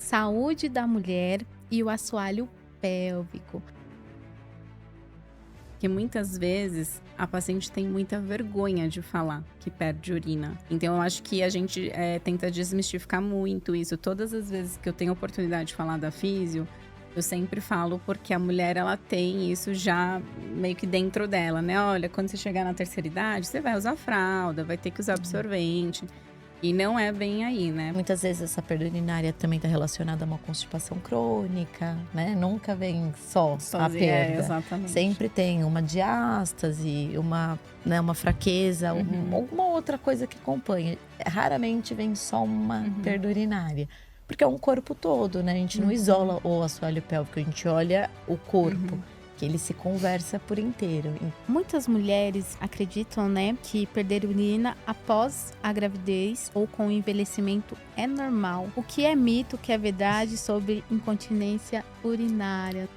Saúde da mulher e o assoalho pélvico. Porque muitas vezes a paciente tem muita vergonha de falar que perde urina. Então eu acho que a gente tenta desmistificar muito isso. Todas as vezes que eu tenho oportunidade de falar da físio, eu sempre falo porque a mulher ela tem isso já meio que dentro dela, né? Olha, quando você chegar na terceira idade, você vai usar fralda, vai ter que usar absorvente. E não é bem aí, né? Muitas vezes essa perda urinária também está relacionada a uma constipação crônica, né? Nunca vem só a Sozinha, perda. exatamente. Sempre tem uma diástase, uma fraqueza, alguma outra coisa que acompanha. Raramente vem só uma perda urinária. Porque é um corpo todo, né? A gente não isola o assoalho pélvico, a gente olha o corpo. Que ele se conversa por inteiro. Muitas mulheres acreditam, né, que perder urina após a gravidez ou com o envelhecimento é normal. O que é mito, o que é verdade sobre incontinência urinária?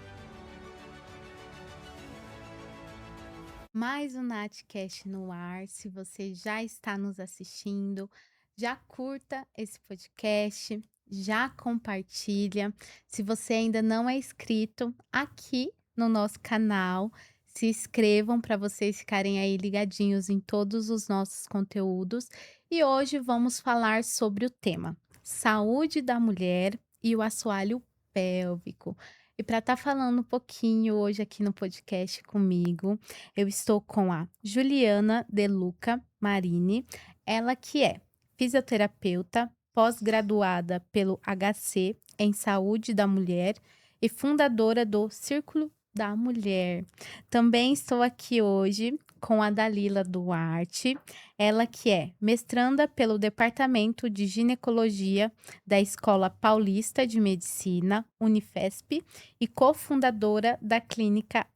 Mais um Natcast no ar. Se você já está nos assistindo, já curta esse podcast, já compartilha. Se você ainda não é inscrito aqui no nosso canal, se inscrevam para vocês ficarem aí ligadinhos em todos os nossos conteúdos. E hoje vamos falar sobre o tema saúde da mulher e o assoalho pélvico. E para estar falando um pouquinho hoje aqui no podcast comigo, eu estou com a Juliana De Luca Marini, ela que é fisioterapeuta, pós-graduada pelo HC em Saúde da Mulher e fundadora do Círculo da Mulher. Também estou aqui hoje com a Dalila Duarte, ela que é mestranda pelo Departamento de Ginecologia da Escola Paulista de Medicina, Unifesp, e cofundadora da Clínica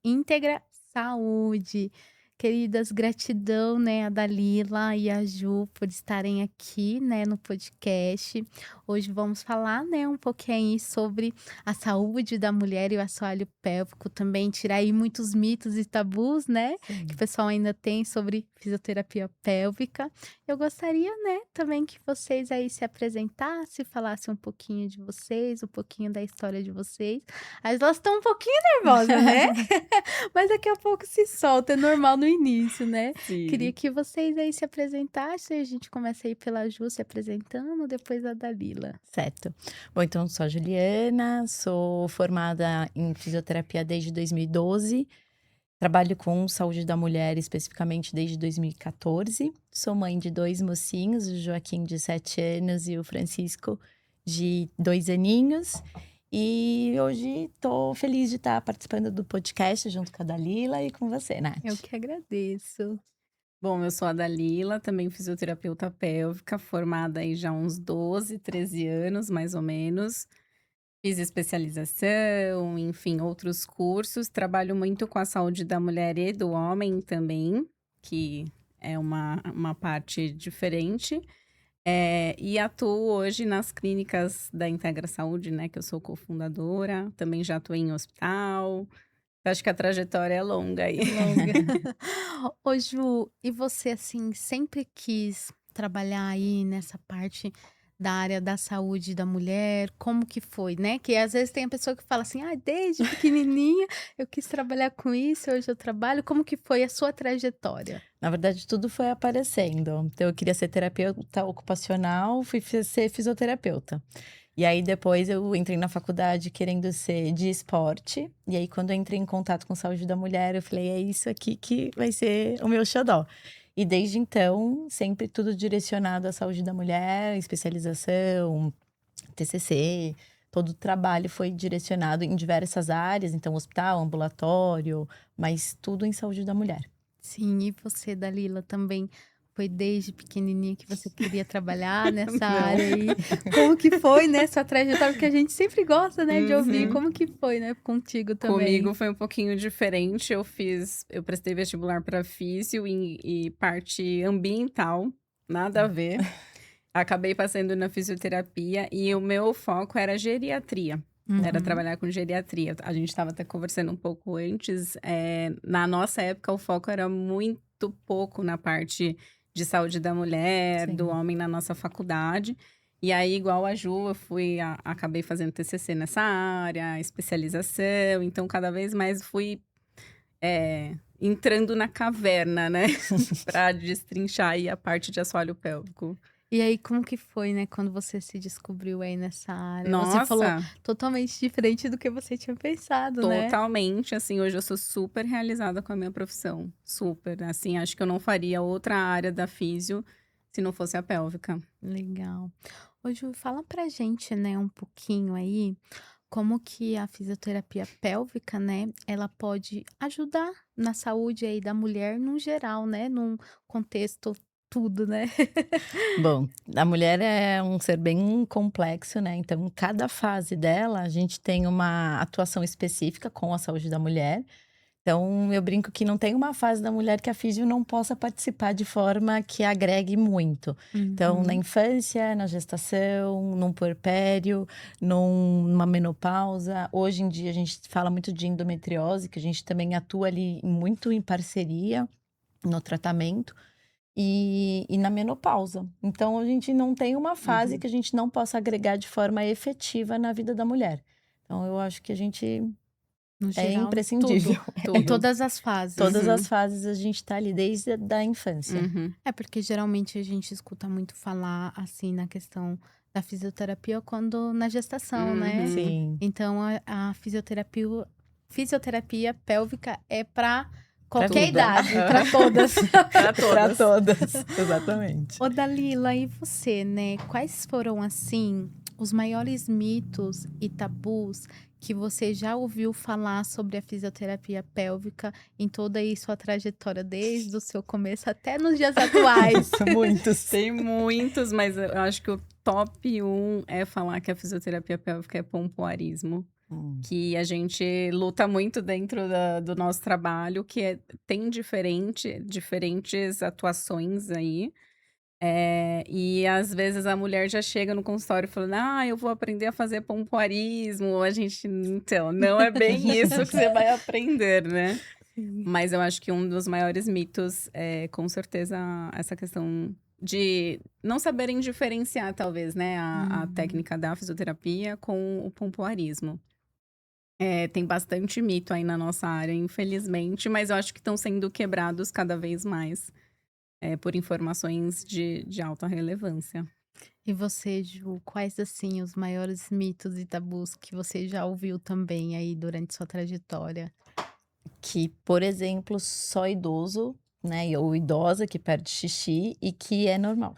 Íntegra Saúde. Queridas, gratidão, né, a Dalila e a Ju por estarem aqui, né, no podcast. Hoje vamos falar, né, um pouquinho aí sobre a saúde da mulher e o assoalho pélvico, também tirar aí muitos mitos e tabus, né, que o pessoal ainda tem sobre fisioterapia pélvica. Eu gostaria, né, também que vocês aí se apresentassem, falassem um pouquinho de vocês, um pouquinho da história de vocês. As elas estão um pouquinho nervosas, né? Mas daqui a pouco se solta, é normal no início, né? Sim. Queria que vocês aí se apresentassem, a gente começa aí pela Ju se apresentando, depois a Dalila. Certo. Bom, então, sou a Juliana, sou formada em fisioterapia desde 2012. Trabalho com saúde da mulher especificamente desde 2014. Sou mãe de 2 mocinhos, o Joaquim de 7 anos e o Francisco de 2 aninhos. E hoje estou feliz de estar participando do podcast junto com a Dalila e com você, Nath. Eu que agradeço. Bom, eu sou a Dalila, também fisioterapeuta pélvica, formada aí já há uns 12, 13 anos, mais ou menos. Fiz especialização, enfim, outros cursos. Trabalho muito com a saúde da mulher e do homem também, que é uma parte diferente. E atuo hoje nas clínicas da Integra Saúde, né, que eu sou cofundadora. Também já atuei em hospital. Acho que a trajetória é longa aí. Longa. Ô Ju, e você, assim, sempre quis trabalhar aí nessa parte da área da saúde da mulher? Como que foi, né? Que às vezes tem a pessoa que fala assim, ah, desde pequenininha eu quis trabalhar com isso, hoje eu trabalho. Como que foi a sua trajetória? Na verdade, tudo foi aparecendo. Então, eu queria ser terapeuta ocupacional, fui ser fisioterapeuta. E aí, depois, eu entrei na faculdade querendo ser de esporte. E aí, quando eu entrei em contato com saúde da mulher, eu falei, é isso aqui que vai ser o meu xodó. E desde então, sempre tudo direcionado à saúde da mulher, especialização, TCC. Todo o trabalho foi direcionado em diversas áreas, então hospital, ambulatório, mas tudo em saúde da mulher. Sim, e você, Dalila, também foi desde pequenininha que você queria trabalhar nessa Não. área aí? Como que foi, né, sua trajetória? Porque a gente sempre gosta, né, de ouvir como que foi, né, contigo também. Comigo foi um pouquinho diferente. Eu prestei vestibular para físio e parte ambiental, nada a ver. Acabei passando na fisioterapia e o meu foco era geriatria. Era trabalhar com geriatria. A gente estava até conversando um pouco antes. Na nossa época, o foco era muito pouco na parte de saúde da mulher, Sim. do homem na nossa faculdade. E aí, igual a Ju, eu acabei fazendo TCC nessa área, especialização. Então, cada vez mais fui entrando na caverna, né? Pra destrinchar aí a parte de assoalho pélvico. E aí, como que foi, né, quando você se descobriu aí nessa área? Você falou Nossa, totalmente diferente do que você tinha pensado, né? totalmente. Assim, hoje eu sou super realizada com a minha profissão. Super. Assim, acho que eu não faria outra área da físio se não fosse a pélvica. Legal. Ô, Ju, fala pra gente, né, um pouquinho aí, como que a fisioterapia pélvica, né, ela pode ajudar na saúde aí da mulher no geral, né, num contexto tudo, né? Bom, a mulher é um ser bem complexo, né? Então, em cada fase dela, a gente tem uma atuação específica com a saúde da mulher. Então, eu brinco que não tem uma fase da mulher que a físio não possa participar de forma que agregue muito. Então, na Uhum, infância, na gestação, num puerpério, numa menopausa. Hoje em dia, a gente fala muito de endometriose, que a gente também atua ali muito em parceria no tratamento. E na menopausa. Então, a gente não tem uma fase Uhum. que a gente não possa agregar de forma efetiva na vida da mulher. Então, eu acho que a gente no é geral, tudo. imprescindível. Em Tudo. todas as fases. Todas as Uhum. fases a gente tá ali desde a da infância. Uhum. É porque geralmente a gente escuta muito falar assim na questão da fisioterapia quando na gestação, né? Uhum. Sim, Então a fisioterapia pélvica é para pra qualquer vida. idade, para todas. Para Pra todas. todas, exatamente. Ô Dalila, e você, né? Quais foram assim os maiores mitos e tabus que você já ouviu falar sobre a fisioterapia pélvica em toda aí sua trajetória, desde o seu começo até nos dias atuais? Muitos. Tem muitos, mas eu acho que o top 1 é falar que a fisioterapia pélvica é pompoarismo. Que a gente luta muito dentro do nosso trabalho, tem diferentes atuações aí. E às vezes a mulher já chega no consultório falando: "Ah, eu vou aprender a fazer pompoarismo". A gente, então, não é bem isso que você vai aprender, né? Sim. Mas eu acho que um dos maiores mitos é, com certeza, essa questão de não saberem diferenciar, talvez, né, a Uhum. técnica da fisioterapia com o pompoarismo. Tem bastante mito aí na nossa área, infelizmente, mas eu acho que estão sendo quebrados cada vez mais, por informações de alta relevância. E você, Ju, quais assim os maiores mitos e tabus que você já ouviu também aí durante sua trajetória? Que, por exemplo, só idoso, né, ou idosa que perde xixi e que é normal.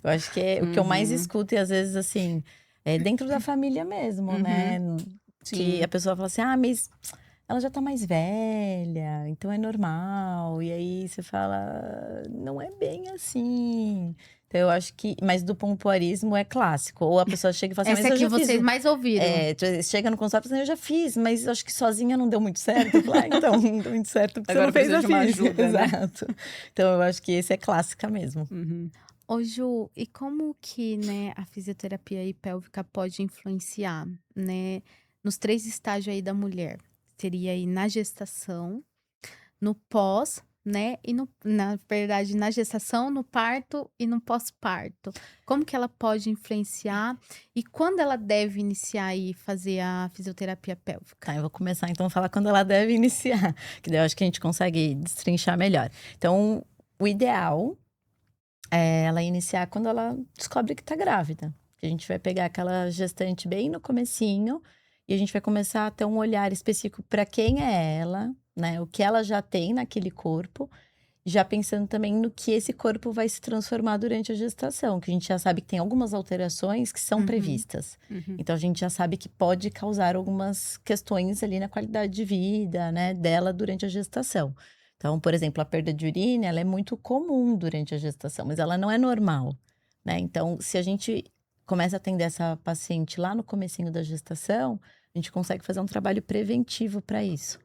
Eu acho que é o que eu mais Uhum, escuto e às vezes, assim, é dentro da família mesmo, né, uhum, que a sim. pessoa fala assim: "Ah, mas ela já tá mais velha, então é normal". E aí você fala: "Não é bem assim". Então eu acho que mas do pompoarismo é clássico, ou a pessoa chega e fala assim: "Ah, Essa mas é eu que já fiz". vocês mais ouviram? Chega no consultório e fala assim: "Eu já fiz, mas eu acho que sozinha não deu muito certo". Eu falo: "Ah, então, não deu muito certo porque você não Agora fez precisa a de uma física". ajuda, né? Exato. Então eu acho que esse é clássica mesmo. Uhum. Ô Ju, e como que, né, a fisioterapia aí pélvica pode influenciar, né, nos 3 estágios aí da mulher? Seria aí na gestação, no pós, né, e na verdade, na gestação, no parto e no pós-parto. Como que ela pode influenciar e quando ela deve iniciar e fazer a fisioterapia pélvica? Tá, eu vou começar então a falar quando ela deve iniciar, que daí eu acho que a gente consegue destrinchar melhor. Então, o ideal é ela iniciar quando ela descobre que tá grávida. A gente vai pegar aquela gestante bem no comecinho e a gente vai começar a ter um olhar específico para quem é ela, né? O que ela já tem naquele corpo, já pensando também no que esse corpo vai se transformar durante a gestação, que a gente já sabe que tem algumas alterações que são Uhum, previstas. Uhum. Então a gente já sabe que pode causar algumas questões ali na qualidade de vida, né, dela durante a gestação. Então, por exemplo, a perda de urina, ela é muito comum durante a gestação, mas ela não é normal, né? Então, se a gente começa a atender essa paciente lá no comecinho da gestação, a gente consegue fazer um trabalho preventivo para isso.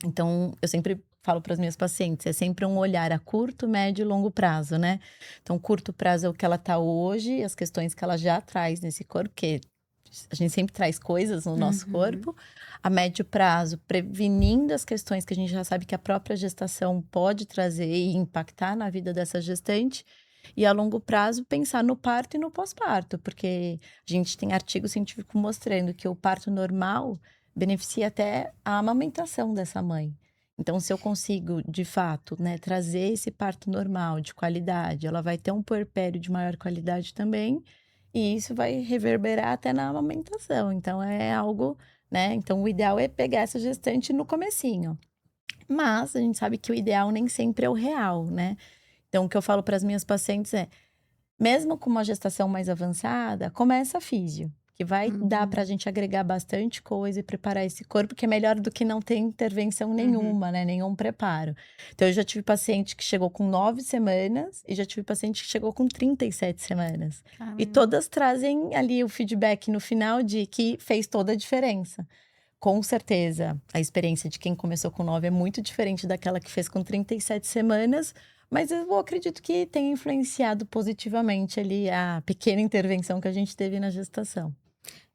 Então, eu sempre falo para as minhas pacientes, é sempre um olhar a curto, médio e longo prazo, né? Então, curto prazo é o que ela tá hoje, as questões que ela já traz nesse corpo, porque a gente sempre traz coisas no nosso uhum. corpo. A médio prazo, prevenindo as questões que a gente já sabe que a própria gestação pode trazer e impactar na vida dessa gestante. E a longo prazo pensar no parto e no pós-parto, porque a gente tem artigo científico mostrando que o parto normal beneficia até a amamentação dessa mãe. Então, se eu consigo, de fato, né, trazer esse parto normal, de qualidade, ela vai ter um puerpério de maior qualidade também, e isso vai reverberar até na amamentação. Então, é algo, né? Então, o ideal é pegar essa gestante no comecinho. Mas a gente sabe que o ideal nem sempre é o real, né? Então, o que eu falo para as minhas pacientes é: mesmo com uma gestação mais avançada, começa a físio, que vai dar para a Uhum. gente agregar bastante coisa e preparar esse corpo, que é melhor do que não ter intervenção Uhum. nenhuma, né? Nenhum preparo. Então, eu já tive paciente que chegou com 9 semanas e já tive paciente que chegou com 37 semanas. E Caramba. todas trazem ali o feedback no final de que fez toda a diferença. Com certeza, a experiência de quem começou com 9 é muito diferente daquela que fez com 37 semanas, mas eu acredito que tenha influenciado positivamente ali a pequena intervenção que a gente teve na gestação.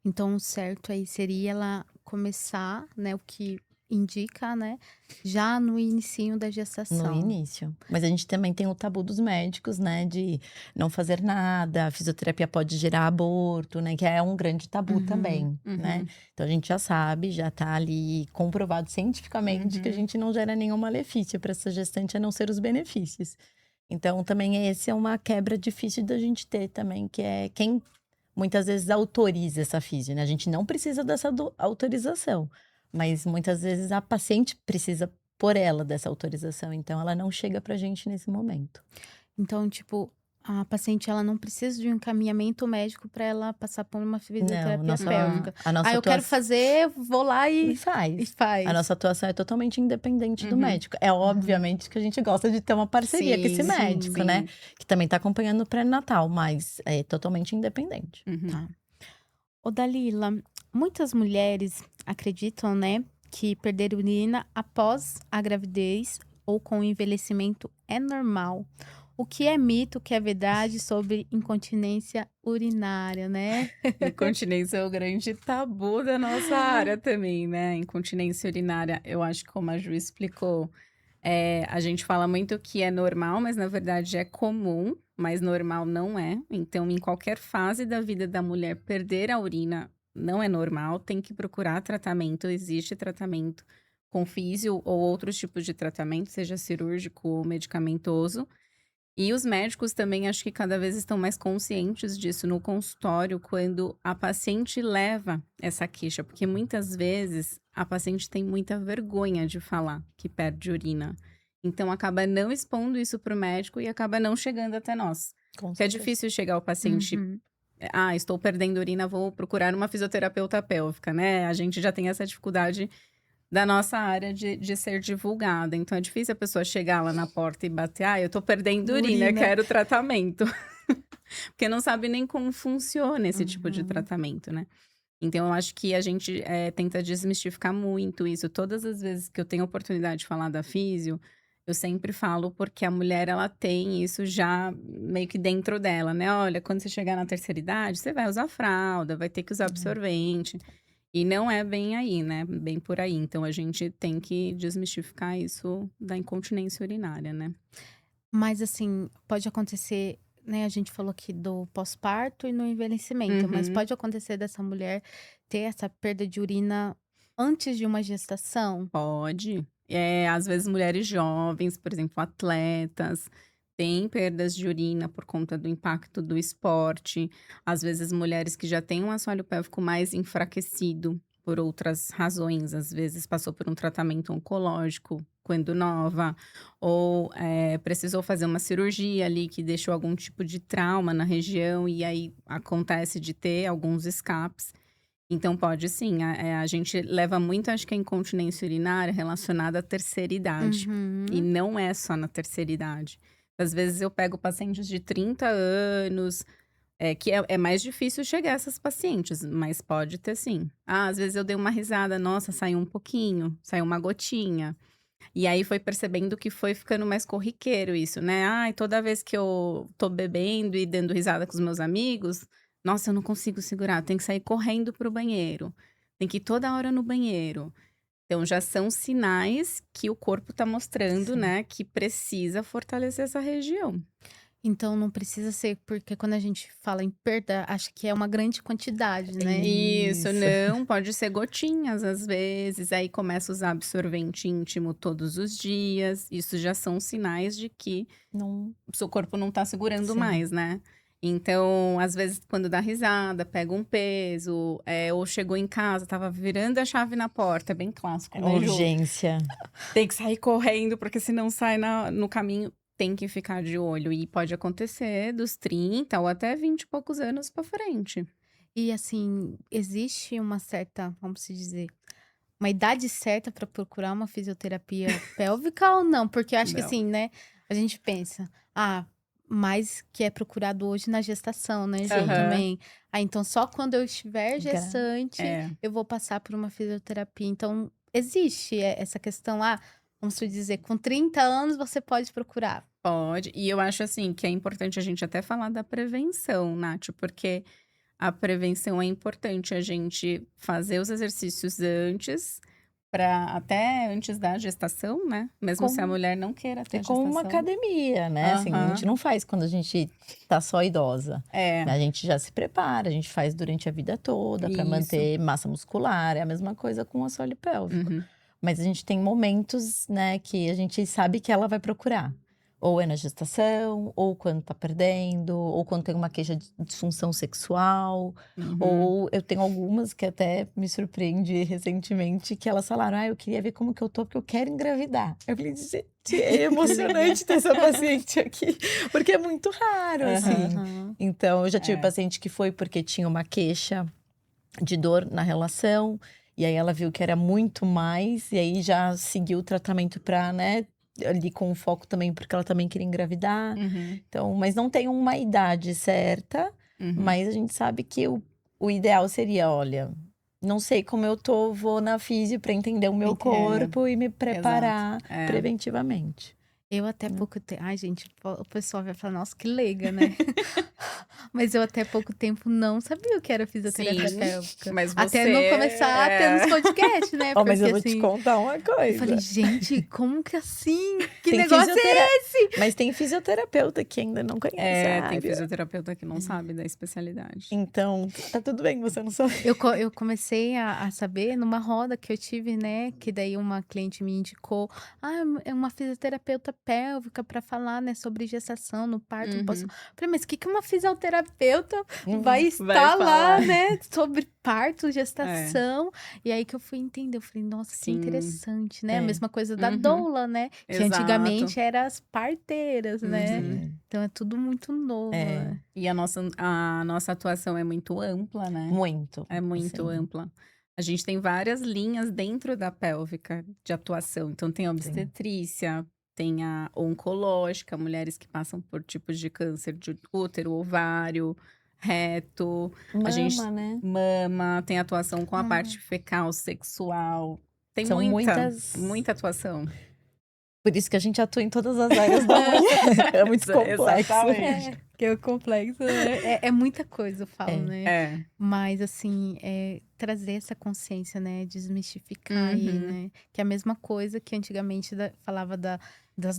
Então o certo aí seria ela começar, né, o que indica, né, já no inicinho da No gestação. início. Mas a gente também tem o tabu dos médicos, né, de não fazer nada, a fisioterapia pode gerar aborto, né, que é um grande tabu Uhum, também, né. Uhum. Então a gente já sabe, já tá ali comprovado cientificamente que a Uhum. gente não gera nenhum malefício para essa gestante, a não ser os benefícios. Então também esse é uma quebra difícil da gente ter também, que é quem muitas vezes autoriza essa fisio, né, a gente não precisa dessa autorização, mas muitas vezes a paciente precisa por ela dessa autorização, então ela não chega pra gente nesse momento. então, tipo, a paciente ela não precisa de um encaminhamento médico para ela passar por uma Não, fisioterapia Uhum. pélvica. a "Ah, nossa eu quero atuação fazer, vou lá e e faz. A faz". nossa atuação é totalmente independente do Uhum. médico. É Aham. obviamente que a gente gosta de ter uma parceria com esse Sim, médico, Sim, né, sim. que também tá acompanhando o pré-natal, mas é totalmente independente. Uhum. tá. Ô Dalila, muitas mulheres acreditam, né, que perder urina após a gravidez ou com o envelhecimento é normal. O que é mito, o que é verdade sobre incontinência urinária, né? Incontinência é o grande tabu da nossa área também, né? Incontinência urinária, eu acho que como a Ju explicou, a gente fala muito que é normal, mas na verdade é comum, mas normal não é. Então, em qualquer fase da vida da mulher, perder a urina não é normal, tem que procurar tratamento. Existe tratamento com físio ou outros tipos de tratamento, seja cirúrgico ou medicamentoso. E os médicos também acho que cada vez estão mais conscientes disso no consultório, quando a paciente leva essa queixa, porque muitas vezes a paciente tem muita vergonha de falar que perde urina. Então acaba não expondo isso para o médico e acaba não chegando até nós. Com Porque é certeza. difícil chegar o paciente, Uhum. estou perdendo urina, vou procurar uma fisioterapeuta pélvica, né? A gente já tem essa dificuldade da nossa área de ser divulgada, então é difícil a pessoa chegar lá na porta e bater: "Ah, eu tô perdendo urina, Urina. quero tratamento", porque não sabe nem como funciona esse tipo de Uhum. tratamento, né. Então eu acho que a gente, tenta desmistificar muito isso. Todas as vezes que eu tenho oportunidade de falar da físio, eu sempre falo, porque a mulher ela tem isso já meio que dentro dela, né: "Olha, quando você chegar na terceira idade, você vai usar fralda, vai ter que usar É. absorvente". E não é bem aí, né, bem por aí. Então a gente tem que desmistificar isso da incontinência urinária, né. Mas assim, pode acontecer, né, a gente falou aqui do pós-parto e no envelhecimento, mas Uhum. pode acontecer dessa mulher ter essa perda de urina antes de uma gestação? Pode. Às vezes mulheres jovens, por exemplo, atletas, têm perdas de urina por conta do impacto do esporte. Às vezes mulheres que já têm um assoalho pélvico mais enfraquecido por outras razões, às vezes passou por um tratamento oncológico quando nova, ou, precisou fazer uma cirurgia ali que deixou algum tipo de trauma na região, e aí acontece de ter alguns escapes. Então pode sim, a gente leva muito, acho que a incontinência urinária relacionada à terceira idade, e Uhum. não é só na terceira idade. Às vezes eu pego pacientes de 30 anos, que é mais difícil chegar a essas pacientes, mas pode ter sim. Ah, às vezes eu dei uma risada, nossa, saiu um pouquinho, saiu uma gotinha. E aí foi percebendo que foi ficando mais corriqueiro isso, né. Ai, toda vez que eu tô bebendo e dando risada com os meus amigos, nossa, eu não consigo segurar, tenho que sair correndo para o banheiro, tem que ir toda hora no banheiro. Então já são sinais que o corpo tá mostrando, Sim. né, que precisa fortalecer essa região. Então não precisa ser porque quando a gente fala em perda, acho que é uma grande quantidade, né. Isso, Isso. não, pode ser gotinhas às vezes, aí começa a usar absorvente íntimo todos os dias, isso já são sinais de que Não, o seu corpo não tá segurando sim. mais, né. Então, às vezes, quando dá risada, pega um peso, ou chegou em casa, estava virando a chave na porta, é bem clássico, É né, Ju? urgência. Tem que sair correndo, porque se não sai no caminho, tem que ficar de olho. E pode acontecer dos 30 ou até 20 e poucos anos pra frente. E assim, existe uma certa, vamos se dizer, uma idade certa para procurar uma fisioterapia pélvica ou não? Porque eu acho que Não. assim, né, a gente pensa: "Ah, mais que é procurado hoje na gestação, né, Ju, Sim. Aham. também. Ah, então só quando eu estiver Gra gestante É, eu vou passar por uma fisioterapia". Então existe essa questão, vamos se dizer, com 30 anos você pode procurar. pode. E eu acho, assim, que é importante a gente até falar da prevenção, Nath, porque a prevenção é importante a gente fazer os exercícios antes, para até antes da gestação, né, mesmo se a como mulher não queira é ter como uma gestação. academia, né, assim, a gente Aham. não faz quando a gente tá só idosa, É, né, a gente já se prepara, a gente faz durante a vida toda para isso. manter massa muscular, é a mesma coisa com o assoalho pélvico. Uhum. Mas a gente tem momentos, né, que a gente sabe que ela vai procurar. Ou é na gestação, ou quando tá perdendo, ou quando tem uma queixa de disfunção sexual. Uhum. Ou eu tenho algumas que até me surpreendi recentemente, que elas falaram: "Ah, eu queria ver como que eu tô, porque eu quero engravidar". Eu falei: "Gente, é Que legal. emocionante ter essa paciente aqui", porque é muito raro, Aham. assim. Aham. Então eu já tive É. paciente que foi porque tinha uma queixa de dor na relação, e aí ela viu que era muito mais, e aí já seguiu o tratamento para, né, ali com foco também, porque ela também queria engravidar. Uhum. Então, mas não tem uma idade certa, Uhum. mas a gente sabe que o ideal seria: "Olha, não sei como eu tô, vou na fisio para entender o meu É, corpo e me exato. preparar É. preventivamente", Eu até né. pouco tempo, ai gente, o pessoal vai falar: "Nossa, que leiga, né". Mas eu até pouco tempo não sabia o que era fisioterapia Sim, pélvica. mas Até você não começar a ter nos podcasts, né, Ó, mas porque eu vou te assim, contar uma eu falei: coisa. "Gente, como que assim? Que Tem negócio fisiotera é esse?". mas tem fisioterapeuta que ainda não conhece a tem área. fisioterapeuta que não sabe da especialidade. Então, tá tudo bem você não saber. Eu comecei a saber numa roda que eu tive, né, que daí uma cliente me indicou: "Ah, é uma fisioterapeuta pélvica para falar, né, sobre gestação, no parto, no pós". Uhum. Falei: "Mas que uma fisioterapeuta vai Vai estar lá, falar. né, sobre parto, É, gestação?". E aí que eu fui entender, eu falei: "Nossa, que sim. interessante", né. A É, mesma coisa da Uhum. doula, né, que Exato. antigamente era as parteiras, né. Uhum. sim. Então é tudo muito novo, É, né. E a nossa atuação é muito ampla, né, muito, é muito assim, ampla. A gente tem várias linhas dentro da pélvica de atuação, então tem a sim. obstetrícia, tem a oncológica, mulheres que passam por tipos de câncer de útero, ovário, reto, a gente Mama, né. mama, tem atuação com a parte Hum. fecal, sexual, tem São muita, muitas muita atuação. por isso que a gente atua em todas as áreas da mulher, é muito complexo. Exatamente. É, que é o complexo, né. É muita coisa, eu falo, É. né. É. Mas assim, trazer essa consciência, né, desmistificar aí, Uhum, né, que é a mesma coisa que antigamente falava das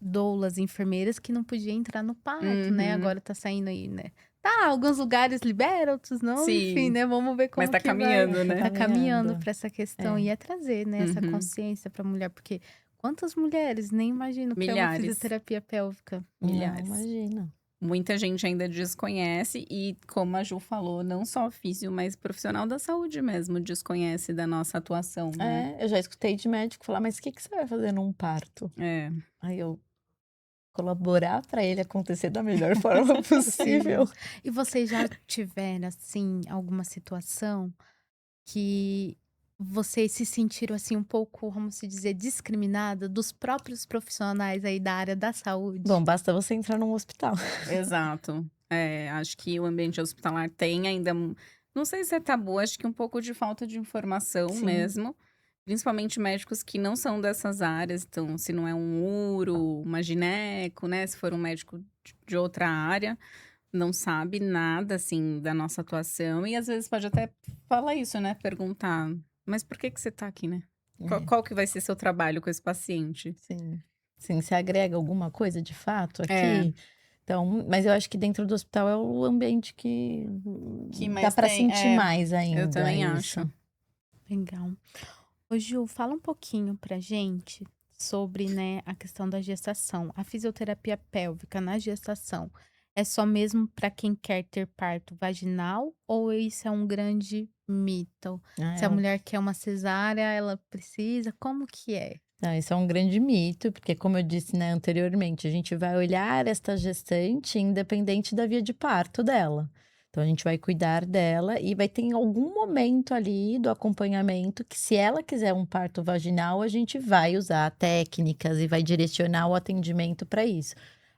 doulas, enfermeiras que não podia entrar no parto, né, uhum. agora tá saindo aí, né. Tá, alguns lugares liberam, outros não, enfim, Sim, né, vamos ver mas como tá que vai. Mas caminhando, tá né. Tá caminhando caminhando. para essa questão É. e é trazer, né, essa Uhum. consciência pra mulher, porque quantas mulheres nem imaginam o que é uma Milhares, fisioterapia pélvica. Não, milhares. imagina. Muita gente ainda desconhece e, como a Ju falou, não só físio, mas profissional da saúde mesmo desconhece da nossa atuação, né. É, eu já escutei de médico falar: "Mas o que que você vai fazer num parto?". É. Aí eu: "Colaborar para ele acontecer da melhor forma possível". Possível. E vocês já tiveram, assim, alguma situação que vocês se sentiram, assim, um pouco, vamos se dizer, discriminada dos próprios profissionais aí da área da saúde? Bom, basta você entrar num hospital. Exato. É, acho que o ambiente hospitalar tem ainda não sei se é tabu, acho que um pouco de falta de informação Sim. mesmo, principalmente médicos que não são dessas áreas, então se não é um uro, uma gineco, né, se for um médico de outra área, não sabe nada, assim, da nossa atuação e às vezes pode até falar isso, né, perguntar: "Mas por que que você tá aqui, né? Qual É, qual que vai ser seu trabalho com esse paciente?". sim. Sim, se agrega alguma coisa de fato É. aqui? Então, mas eu acho que dentro do hospital é o ambiente que Que dá mais pra tem, sentir mais ainda eu também isso. acho. Legal. Ô Ju, fala um pouquinho pra gente sobre, né, a questão da gestação. A fisioterapia pélvica na gestação é só mesmo para quem quer ter parto vaginal ou isso é um grande mito? Se a É, mulher quer uma cesárea, ela precisa? Como que é? não, isso é um grande mito, porque como eu disse, né, anteriormente, a gente vai olhar esta gestante independente da via de parto dela. Então a gente vai cuidar dela e vai ter em algum momento ali do acompanhamento que se ela quiser um parto vaginal, a gente vai usar técnicas e vai direcionar o atendimento para isso.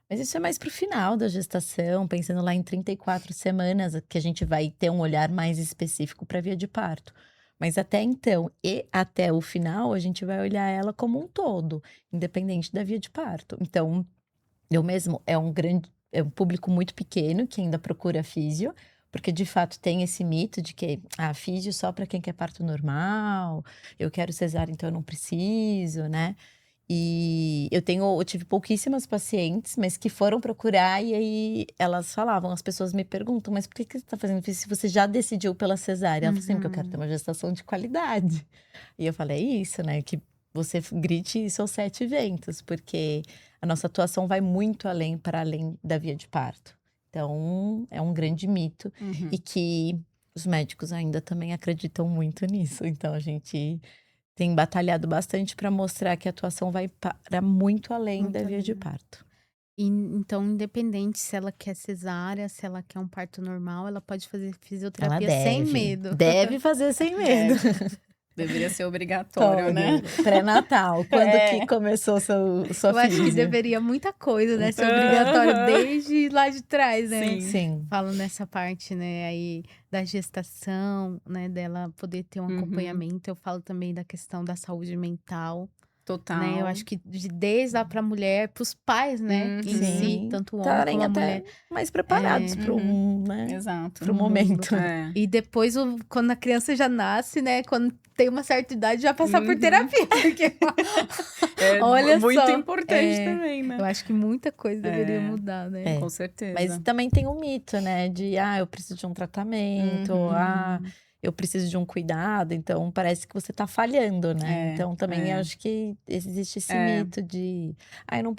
Mas isso é mais para o final da gestação, pensando lá em 34 semanas, que a gente vai ter um olhar mais específico para a via de parto. Mas até então e até o final, a gente vai olhar ela como um todo, independente da via de parto. Então, eu mesmo é um público muito pequeno que ainda procura físio, porque de fato tem esse mito de que físio só para quem quer parto normal, eu quero cesárea, então eu não preciso, né? E eu tive pouquíssimas pacientes, mas que foram procurar e aí elas falavam, as pessoas me perguntam: "Mas por que você está fazendo isso se você já decidiu pela cesárea?" Ela falou assim: "Porque eu quero ter Uhum. uma gestação de qualidade". E eu falei: "É isso, né, que você grite isso aos 7 ventos", porque a nossa atuação vai muito além para além da via de parto. Então, é um grande mito e Uhum. que os médicos ainda também acreditam muito nisso, então a gente tem batalhado bastante para mostrar que a atuação vai para muito além da Muito via de além. parto. Então, independente se ela quer cesárea, se ela quer um parto normal, ela pode fazer Ela fisioterapia sem medo. deve fazer sem medo. Deve. Deveria ser obrigatório, né? Pode. Pré-natal, quando que É. começou sua Eu acho que físio? deveria muita coisa, né, ser obrigatório Aham. desde lá de trás, né. Sim. Sim, Falo nessa parte, né, aí da gestação, né, dela poder ter um Uhum. acompanhamento, eu falo também da questão da saúde mental, né, eu Total. acho que desde lá pra mulher, para os pais, né, em Uhum. si, sim. tanto o homem como Estarem a até mulher, mais preparados é, para Uhum. um, né, Exato. para o para o mundo. momento. É. E depois quando a criança já nasce, né, quando tem uma certa idade, já passar por Uhum. terapia, porque É olha muito só, importante também, né? eu acho que muita coisa deveria É, mudar, né. É. com Mas certeza. também tem o mito, né, de eu preciso de um tratamento, Uhum. Uhum. eu preciso de um cuidado, então parece que você tá falhando, né? É, Então também eu é. acho que existe esse É. mito de, eu não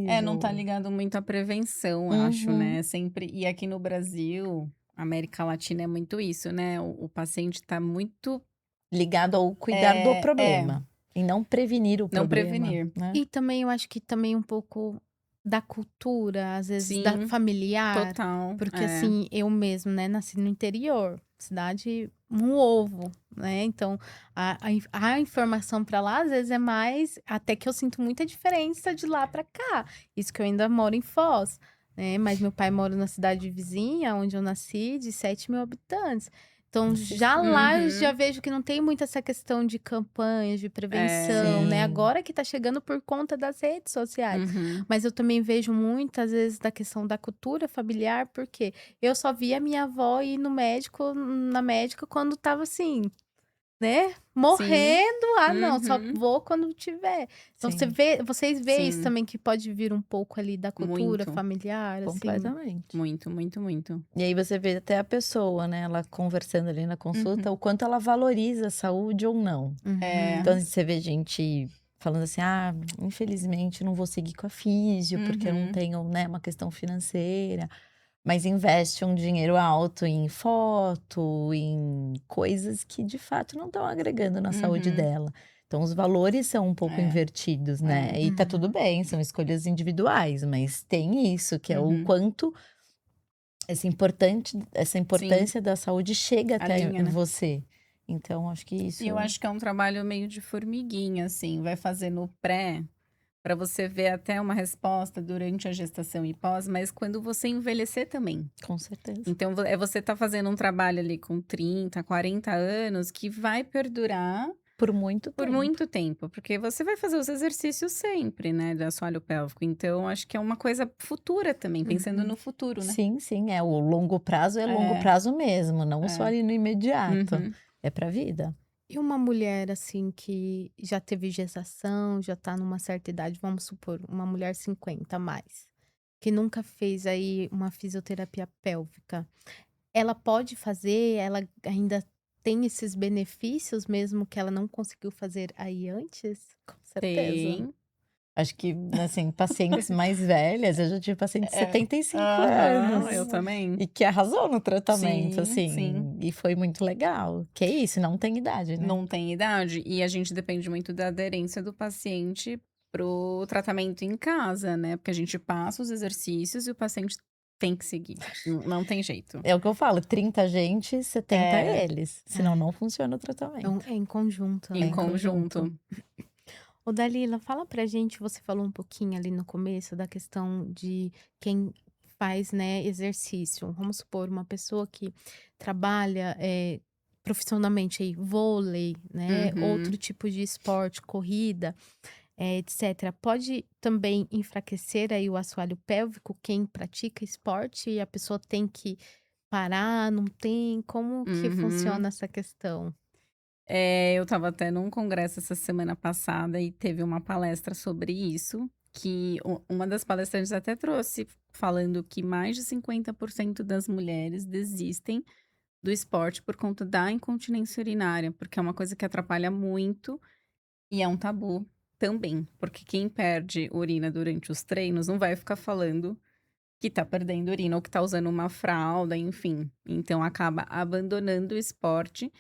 É, não tá preciso. ligado muito à prevenção, acho, Uhum. né? Sempre. E aqui no Brasil, América Latina é muito isso, né? O paciente tá muito. Ligado ao cuidar do É, problema e não prevenir o não problema, prevenir. né? E também eu acho que também um pouco da cultura, às vezes da Sim, familiar, total. porque É. assim, eu mesmo, né, nasci no interior, cidade um ovo, né, então a informação para lá às vezes é mais até que eu sinto muita diferença de lá para cá, isso que eu ainda moro em Foz, né, mas meu pai mora na cidade vizinha, onde eu nasci, de 7.000 habitantes. Então, já lá eu já Uhum. vejo que não tem muito essa questão de campanhas de prevenção, É. né, Sim. agora que tá chegando por conta das redes sociais. Uhum. Mas eu também vejo muitas vezes da questão da cultura familiar, porque eu só via minha avó ir no médico na médica quando estava assim, né, Sim. morrendo, não, só Uhum. vou quando tiver. Então Sim, vocês veem isso Sim. também que pode vir um pouco ali da cultura Muito. familiar, assim? completamente. Muito, muito, muito. E aí você vê até a pessoa, né, ela conversando ali na consulta, Uhum. o quanto ela valoriza a saúde ou não. É. Então, Uhum, você vê gente falando assim: infelizmente não vou seguir com a físio, porque eu não Uhum. tenho, né, uma questão financeira", mas investe um dinheiro alto em foto, em coisas que de fato não estão agregando na saúde Uhum. dela. Então os valores são um pouco É, invertidos, né, é. e tá tudo uhum. bem, são escolhas individuais, mas tem isso, que é o Uhum. quanto essa Sim, importância da saúde chega a até linha, né. você. Então acho que E eu isso acho que é um trabalho meio de formiguinha, assim, vai fazer no pré, para você ver até uma resposta durante a gestação e pós, mas quando você envelhecer também. com certeza. Então, você tá fazendo um trabalho ali com 30, 40 anos que vai perdurar Por muito por tempo. muito tempo, porque você vai fazer os exercícios sempre, né, do assoalho pélvico. Então, acho que é uma coisa futura também, pensando no Uhum. futuro, né. Sim, sim, o longo prazo é longo É, prazo mesmo, não só é. ali no imediato, Uhum. é pra vida. E uma mulher, assim, que já teve gestação, já tá numa certa idade, vamos supor, uma mulher 50 a mais. que nunca fez aí uma fisioterapia pélvica, ela pode fazer? Ela ainda tem esses benefícios mesmo que ela não conseguiu fazer aí antes? Com certeza. Tem. Acho que, assim, pacientes mais velhas, eu já tive paciente de É. 75 Aham, eu anos. também. E que arrasou no tratamento, Sim, sim. assim, e foi muito legal. Que é isso, não tem idade, né? Não tem idade. E a gente depende muito da aderência do paciente pro tratamento em casa, né? Porque a gente passa os exercícios e o paciente tem que seguir. Não tem jeito. É o que eu falo, 30 gente, 70 É, eles, senão É. não funciona o tratamento. É em conjunto, É em em né. conjunto. conjunto. Ô Dalila, fala pra gente, você falou um pouquinho ali no começo da questão de quem faz, né, exercício. Vamos supor, uma pessoa que trabalha, profissionalmente aí, vôlei, né, outro Uhum. tipo de esporte, corrida, etcétera. Pode também enfraquecer aí o assoalho pélvico, quem pratica esporte e a pessoa tem que parar, não tem? Como que Uhum. funciona essa questão? Eu estava até num congresso essa semana passada e teve uma palestra sobre isso, que uma das palestrantes até trouxe falando que mais de 50% das mulheres desistem do esporte por conta da incontinência urinária, porque é uma coisa que atrapalha muito e é um tabu também, porque quem perde urina durante os treinos não vai ficar falando que tá perdendo urina ou que tá usando uma fralda, enfim. Então acaba abandonando o esporte,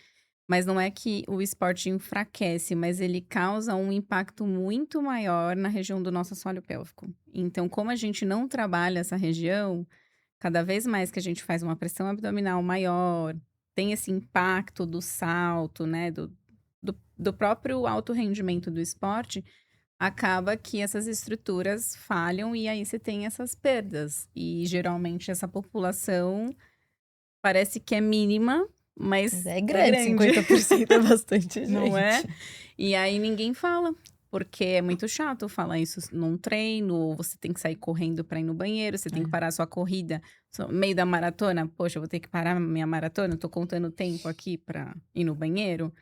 mas não é que o esporte enfraquece, mas ele causa um impacto muito maior na região do nosso assoalho pélvico. Então, como a gente não trabalha essa região, cada vez mais que a gente faz uma pressão abdominal maior, tem esse impacto do salto, né, do próprio alto rendimento do esporte, acaba que essas estruturas falham e aí você tem essas perdas. E geralmente essa população parece que é mínima, Mas mas é é grande, grande, 50% é bastante não é? gente. E aí ninguém fala, porque é muito chato falar isso num treino, ou você tem que sair correndo para ir no banheiro, você tem que É. parar sua corrida no meio da maratona. Poxa, eu vou ter que parar minha maratona, eu tô contando tempo aqui para ir no banheiro.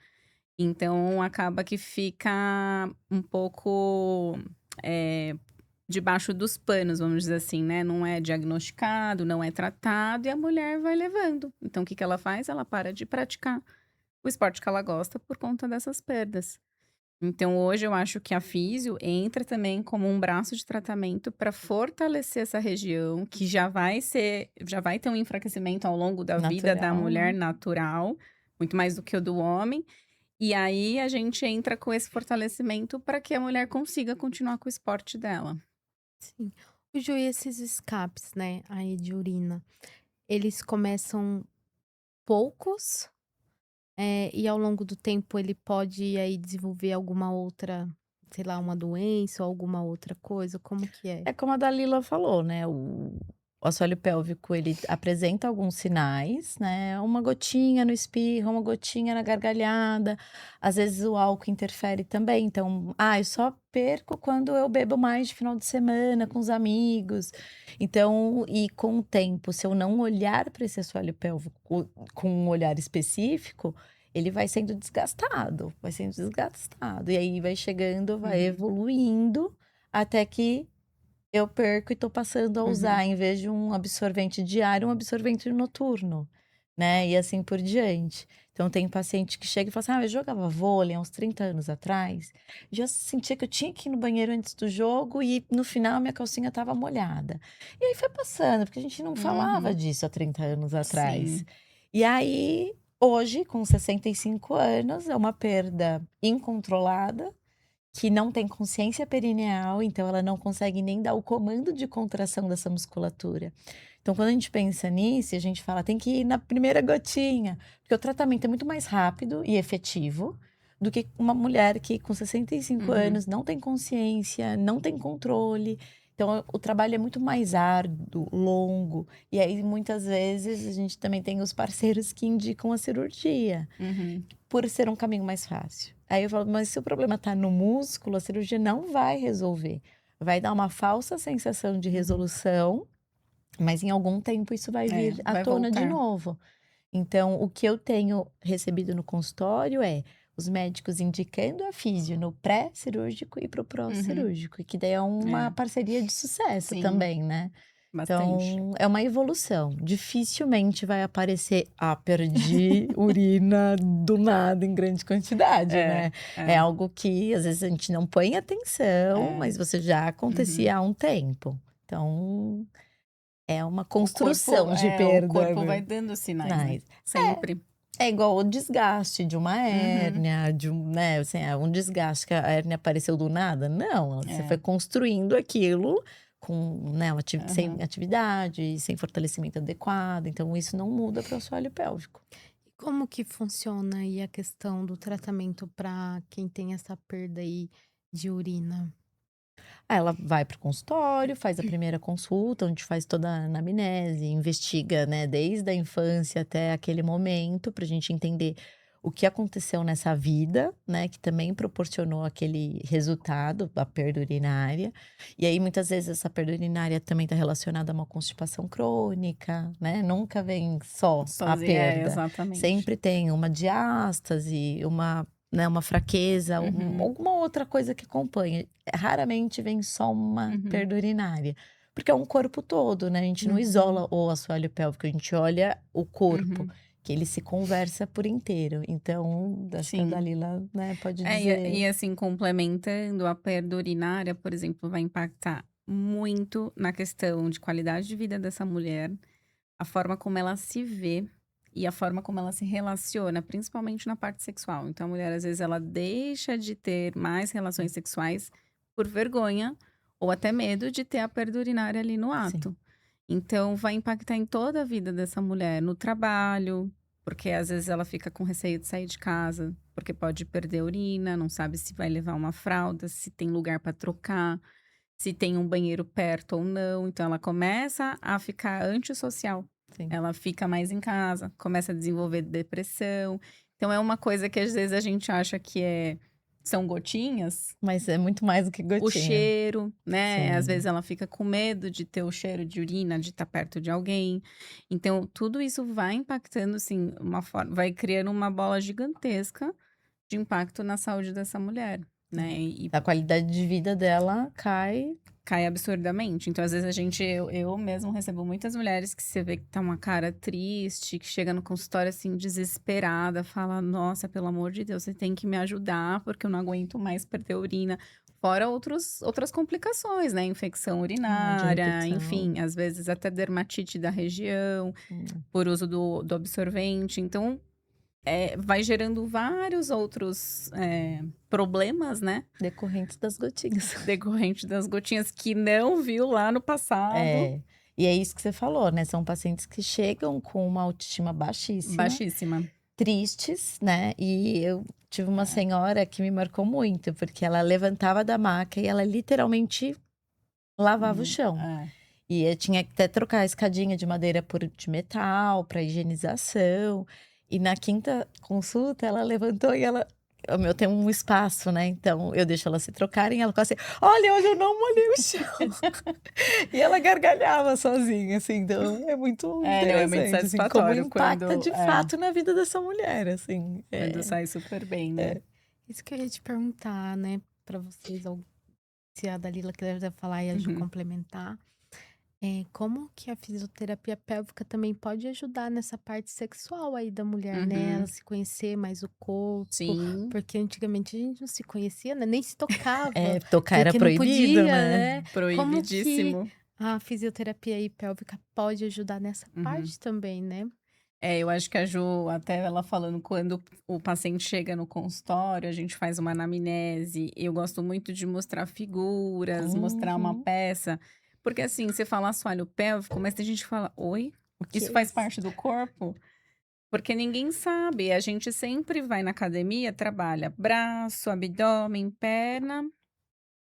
Então acaba que fica um pouco debaixo dos panos, vamos dizer assim, né? Não é diagnosticado, não é tratado e a mulher vai levando. Então o que que ela faz? Ela para de praticar o esporte que ela gosta por conta dessas perdas. Então hoje eu acho que a físio entra também como um braço de tratamento para fortalecer essa região, que já vai ter um enfraquecimento ao longo da vida da Natural, mulher né? natural, muito mais do que o do homem. E aí a gente entra com esse fortalecimento para que a mulher consiga continuar com o esporte dela. Sim. O Ju, e esses escapes, né, aí de urina, eles começam poucos, e ao longo do tempo ele pode aí desenvolver alguma outra, sei lá, uma doença ou alguma outra coisa, como que é? É como a Dalila falou, né, o assoalho pélvico, ele apresenta alguns sinais, né, uma gotinha no espirro, uma gotinha na gargalhada, às vezes o álcool interfere também, então, eu só perco quando eu bebo mais de final de semana com os amigos. Então, e com o tempo, se eu não olhar para esse assoalho pélvico com um olhar específico, ele vai sendo desgastado, e aí vai chegando, vai Uhum, evoluindo até que eu perco e tô passando a uhum. usar, em vez de um absorvente diário, um absorvente noturno, né, e assim por diante. Então tem paciente que chega e fala assim: eu jogava vôlei há uns 30 anos atrás, já sentia que eu tinha que ir no banheiro antes do jogo e no final minha calcinha estava molhada". E aí foi passando, porque a gente não falava Uhum. disso há 30 anos atrás. Sim. E aí, hoje, com 65 anos, é uma perda incontrolada, que não tem consciência perineal, então ela não consegue nem dar o comando de contração dessa musculatura. Então, quando a gente pensa nisso, a gente fala: "Tem que ir na primeira gotinha", porque o tratamento é muito mais rápido e efetivo do que uma mulher que com 65 Uhum. anos não tem consciência, não tem controle. Então, o trabalho é muito mais árduo, longo, e aí muitas vezes a gente também tem os parceiros que indicam a cirurgia. Uhum. Por ser um caminho mais fácil. Aí eu falo: "Mas se o problema está no músculo, a cirurgia não vai resolver. Vai dar uma falsa sensação de Uhum. resolução, mas em algum tempo isso vai É, vir à vai tona de voltar. novo". Então, o que eu tenho recebido no consultório é: os médicos indicando a físio no pré-cirúrgico e pro Uhum. pós-cirúrgico, e que daí é uma É, parceria de sucesso sim, também, né. bastante. Então, é uma evolução. Dificilmente vai aparecer: "Ah, perdi urina do nada em grande quantidade", É, né. É é, algo que às vezes a gente não põe atenção, é. mas você já Uhum. acontecia há um tempo. Então, é uma O construção de perda, corpo vai né. dando sinais, né? Mas Sempre. é igual o desgaste de uma Uhum. hérnia, de um, né, assim, um desgaste que a hérnia apareceu do nada, não, você foi É. construindo aquilo com, né, sem Aham. atividade, sem fortalecimento adequado, então isso não muda para o assoalho pélvico. E como que funciona aí a questão do tratamento para quem tem essa perda aí de urina? Aí ela vai para o consultório, faz a primeira consulta, onde faz toda a anamnese, investiga, né, desde a infância até aquele momento, para a gente entender o que aconteceu nessa vida, né, que também proporcionou aquele resultado, a perda urinária. E aí, muitas vezes, essa perda urinária também está relacionada a uma constipação crônica, né? Nunca vem só a Sozinha, perda. exatamente. Sempre tem uma diástase, uma, né, uma fraqueza, Uhum. alguma outra coisa que acompanha. Raramente vem só uma Uhum. perda urinária, porque é um corpo todo, né, a gente não Uhum. isola o assoalho pélvico, a gente olha o corpo, Uhum. que ele se conversa por inteiro. Então, acho que a Sim. Dalila, né, pode É, dizer. e assim, complementando, a perda urinária, por exemplo, vai impactar muito na questão de qualidade de vida dessa mulher, a forma como ela se vê e a forma como ela se relaciona, principalmente na parte sexual. Então, a mulher, às vezes, ela deixa de ter mais relações sexuais por vergonha ou até medo de ter a perda urinária ali no Sim, ato. Então, vai impactar em toda a vida dessa mulher, no trabalho, porque às vezes ela fica com receio de sair de casa, porque pode perder a urina, não sabe se vai levar uma fralda, se tem lugar para trocar, se tem um banheiro perto ou não. Então, ela começa a ficar antissocial. sim. Ela fica mais em casa, começa a desenvolver depressão. Então, é uma coisa que às vezes a gente acha que são gotinhas, Mas é muito mais do que o gotinha. cheiro, né, às vezes Sim. ela fica com medo de ter o cheiro de urina, de estar perto de alguém. Então, tudo isso vai impactando, assim, vai criando uma bola gigantesca de impacto na saúde dessa mulher, né, É. e A qualidade de vida dela cai. cai absurdamente. Então, às vezes eu mesmo recebo muitas mulheres que você vê que tá uma cara triste, que chega no consultório, assim, desesperada, fala: "Nossa, pelo amor de Deus, você tem que me ajudar, porque eu não aguento mais perder urina". Fora outras complicações, né, infecção De urinária, repetição. enfim, às vezes até dermatite da região, Hum. por uso do absorvente. Então, vai gerando vários outros, problemas, né, Decorrentes das gotinhas. decorrente das gotinhas que não viu lá no passado. É. E é isso que você falou, né, são pacientes que chegam com uma autoestima baixíssima, Baixíssima. tristes, né, e eu tive uma É. senhora que me marcou muito, porque ela levantava da maca e ela literalmente lavava o chão. É. E eu tinha que até trocar a escadinha de madeira por de metal para higienização. E na quinta consulta ela levantou e ela, o meu tem um espaço, né, então eu deixo elas se trocarem, ela fala assim: "Olha, hoje eu não molhei o chão". E ela gargalhava sozinha, assim, então é muito É, não, é muito interessante, assim, como satisfatório impacta quando de fato na vida dessa mulher, assim. quando sai super bem, né. Isso que eu ia te perguntar, né, para vocês, ou se a Dalila quiser falar e a Ju Uhum. complementar, como que a fisioterapia pélvica também pode ajudar nessa parte sexual aí da mulher, né, ela Uhum. se conhecer mais o corpo, Sim, porque antigamente a gente não se conhecia, né, nem se tocava, É, tocar era porque não proibido, podia, né. né. Como que proibidíssimo. a fisioterapia aí pélvica pode ajudar nessa Uhum. parte também, né? É, eu acho que a Ju, até ela falando, quando o paciente chega no consultório, a gente faz uma anamnese. Eu gosto muito de mostrar figuras, mostrar uma Uhum. peça. Porque assim, você fala assoalho pélvico, mas tem gente que fala: "Oi? O que Isso é faz isso? parte do corpo?" Porque ninguém sabe. A gente sempre vai na academia, trabalha braço, abdômen, perna,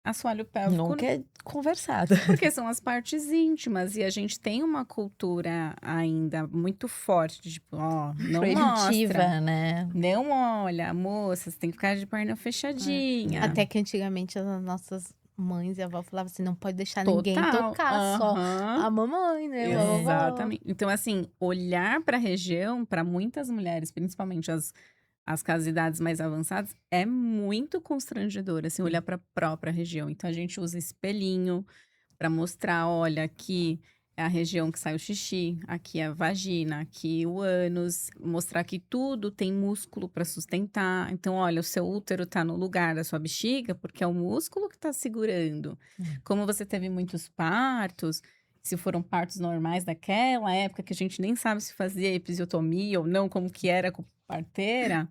assoalho pélvico. Nunca é conversado. Porque são as partes íntimas e a gente tem uma cultura ainda muito forte, de tipo, ó, não mostra, Proibitiva, né. não olha, moça, você tem que ficar de perna É. fechadinha. Até que antigamente as nossas mães e avó falavam assim: "Não pode deixar ninguém Total, tocar, só aham, a mamãe, né, ou a É. vovó". exatamente. Então, assim, olhar para a região, para muitas mulheres, principalmente as as idades mais avançadas, é muito constrangedor, assim, Sim. olhar para a própria região. Então a gente usa espelhinho para mostrar, olha, aqui é a região que sai o xixi, aqui é a vagina, aqui o ânus, mostrar que tudo tem músculo para sustentar. Então, olha, o seu útero tá no lugar da sua bexiga porque é o músculo que tá segurando. É. Como você teve muitos partos, se foram partos normais daquela época que a gente nem sabe se fazia episiotomia ou não, como que era com parteira,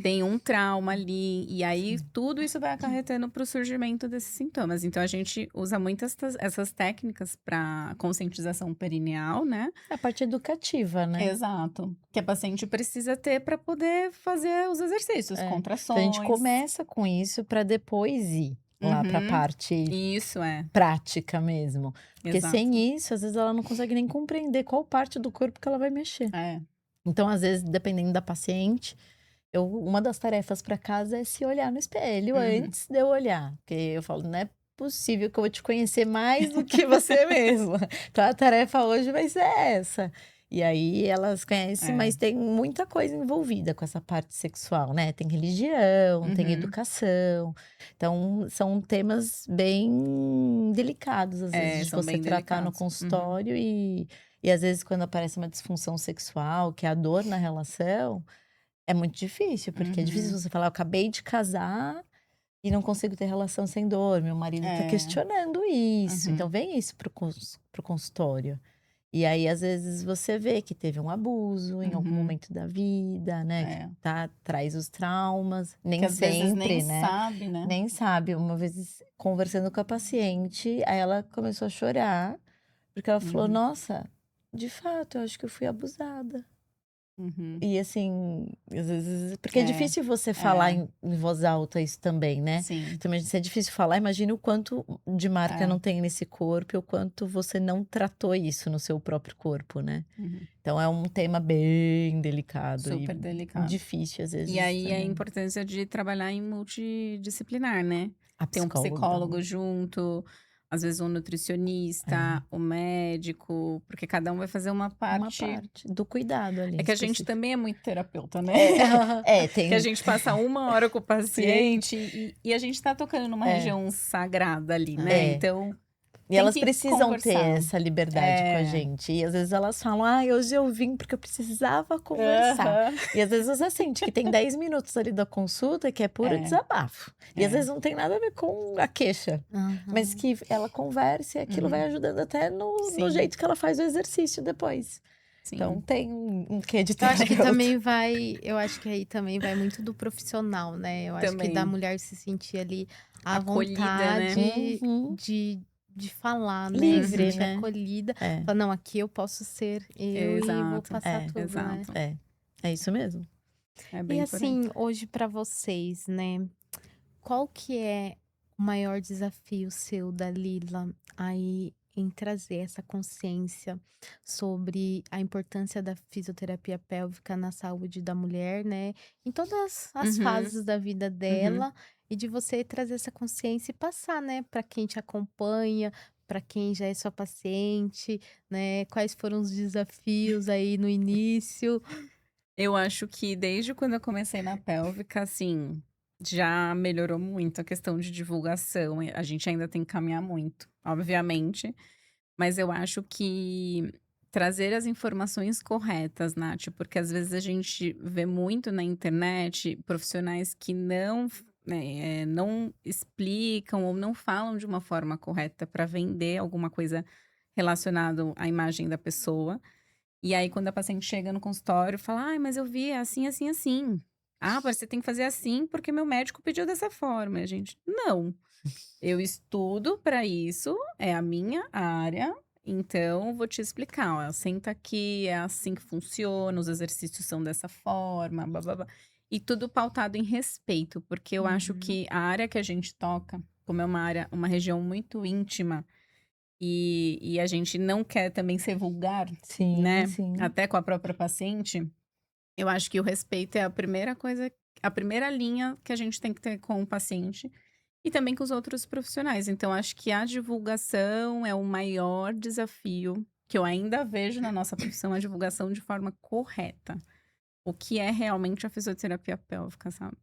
tem um trauma ali, e aí Sim. tudo isso vai acarretando para o surgimento desses sintomas. Então a gente usa muito essas técnicas para conscientização perineal, né? É a parte educativa, né? Exato. Que a paciente precisa ter para poder fazer os exercícios, É. Então a gente contrações. começa com isso para depois ir lá para a Uhum. parte Isso é, prática mesmo. Porque exato. sem isso, às vezes ela não consegue nem compreender qual parte do corpo que ela vai mexer. É. Então, às vezes, dependendo da paciente, uma das tarefas para casa é se olhar no espelho Uhum. antes de eu olhar. Porque eu falo, não é possível que eu vou te conhecer mais do que você mesma. Então, a tarefa hoje vai ser essa. E aí elas conhecem, É. mas tem muita coisa envolvida com essa parte sexual, né? Tem religião, tem Uhum. educação. Então, são temas bem delicados, às vezes, de São você bem tratar no delicados. Uhum. consultório e às vezes quando aparece uma disfunção sexual, que é a dor na relação, é muito difícil, porque é difícil Uhum. você falar: "Eu acabei de casar e não consigo ter relação sem dor, meu marido tá É. questionando isso". Uhum. Então vem isso para o consultório. E aí, às vezes, você vê que teve um abuso em algum Uhum. momento da vida, né, que É. traz os traumas. Que Nem às vezes nem sempre, né, sabe, né? nem sabe. Uma vez conversando com a paciente, aí ela começou a chorar, porque ela falou: Uhum. "Nossa, de fato, eu acho que eu fui abusada". Uhum. E assim, às vezes porque é É. difícil você falar É. em voz alta isso também, né. Sim. Também se é difícil falar, imagina o quanto de marca É. não tem nesse corpo e o quanto você não tratou isso no seu próprio corpo, né. Uhum. Então é um tema bem delicado e Super delicado. difícil às E vezes aí a também. importância de trabalhar em multidisciplinar, né? A Ter um psicóloga, psicólogo junto, às vezes um nutricionista, o médico, porque cada um vai fazer uma uma parte. parte do cuidado ali É que a gente específico. também é muito terapeuta, né? Que a Tem gente passa 1 hora com o paciente e a gente tá tocando numa é, região sagrada ali, né? é. Então E tem elas que precisam ter conversar. essa liberdade com a É. gente. E às vezes elas falam: "Ai, hoje eu vim porque eu precisava conversar". Aham. E às vezes você sente que tem 10 minutos ali da consulta que é puro É. desabafo. E às É. vezes não tem nada a ver com a queixa, mas Aham. que ela conversa e aquilo vai Uhum. ajudando até no Sim, jeito que ela faz o exercício depois. Então sim. tem um quê de Eu acho que terapeuta. também vai eu acho que aí também vai muito do profissional, né, eu acho que da Também. mulher se sentir ali à Acolhida, né? vontade Uhum. de falar, né, Livre, sentir né. acolhida, É, falar: "Não, aqui eu posso ser eu e vou Exato, passar tudo", né. exato. é. É isso mesmo. É E bem por aí. assim, hoje pra vocês, né, qual que é o maior desafio seu, Dalila, aí em trazer essa consciência sobre a importância da fisioterapia pélvica na saúde da mulher, né? Em todas as Uhum, fases da vida uhum. dela, e de você trazer essa consciência e passar, né, para quem te acompanha, para quem já é sua paciente, né? Quais foram os desafios aí no início? Eu acho que desde quando eu comecei na pélvica, assim, já melhorou muito a questão de divulgação. A gente ainda tem que caminhar muito, obviamente, mas eu acho que trazer as informações corretas, Nath, porque às vezes a gente vê muito na internet profissionais que não, né, não explicam ou não falam de uma forma correta para vender alguma coisa relacionada à imagem da pessoa. E aí, quando a paciente chega no consultório, fala: "Ai, mas eu vi, é assim, assim, assim. Ah, mas você tem que fazer assim, porque meu médico pediu dessa forma". E a gente: "Não, eu estudo para isso, é a minha área, então vou te explicar, ó, senta aqui, é assim que funciona, os exercícios são dessa forma, blá-blá-blá". E tudo pautado em respeito, porque eu acho Uhum. que a área que a gente toca, como é uma região muito íntima e a gente não quer também ser vulgar, Sim, né, sim. até com a própria paciente, eu acho que o respeito é a primeira coisa, a primeira linha que a gente tem que ter com o paciente e também com os outros profissionais. Então acho que a divulgação é o maior desafio que eu ainda vejo na nossa profissão, a divulgação de forma correta. o que é realmente a fisioterapia pélvica, sabe?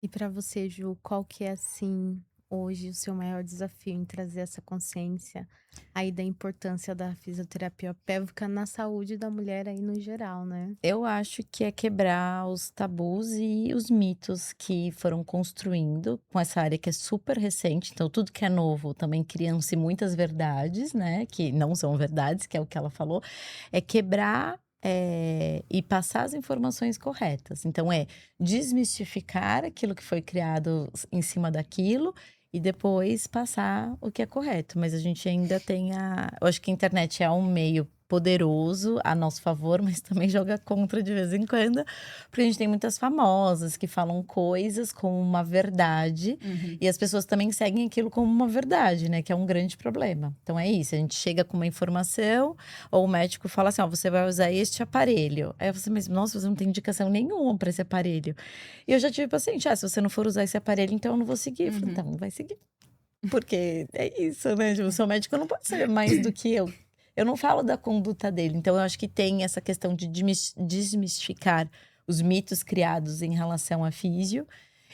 E para você, Ju, qual que é, assim, hoje o seu maior desafio em trazer essa consciência aí da importância da fisioterapia pélvica na saúde da mulher aí no geral, né? Eu acho que é quebrar os tabus e os mitos que foram construindo com essa área que é super recente, então tudo que é novo também criam-se muitas verdades, né, que não são verdades, que é o que ela falou, é quebrar, e passar as informações corretas. Então é desmistificar aquilo que foi criado em cima daquilo e depois passar o que é correto, mas a gente ainda tem eu acho que a internet é um meio poderoso a nosso favor, mas também joga contra de vez em quando, porque a gente tem muitas famosas que falam coisas como uma verdade, Uhum. e as pessoas também seguem aquilo como uma verdade, né, que é um grande problema. Então é isso, a gente chega com uma informação, ou o médico fala assim: "Ó, você vai usar este aparelho". Aí você: "Mas nossa, você não tem indicação nenhuma para esse aparelho". E eu já tive paciente: "Ah, se você não for usar esse aparelho, então eu não vou seguir". Eu falei: Uhum. "Então, não vai seguir". Porque é isso, né, tipo, o É. seu médico não pode saber mais do que eu. Eu não falo da conduta dele, então eu acho que tem essa questão de desmistificar os mitos criados em relação à físio,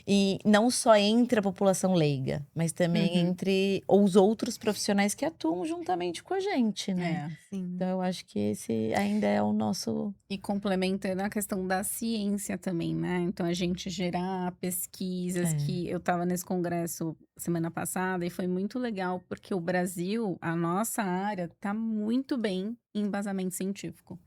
e não só entre a população leiga, mas também Uhum. entre os outros profissionais que atuam juntamente com a gente, né. É. Sim. Então eu acho que esse ainda é o nosso E complementando a questão da ciência também, né? Então, a gente gerar pesquisas é. que eu estava nesse congresso semana passada e foi muito legal, porque o Brasil, a nossa área, está muito bem em embasamento científico.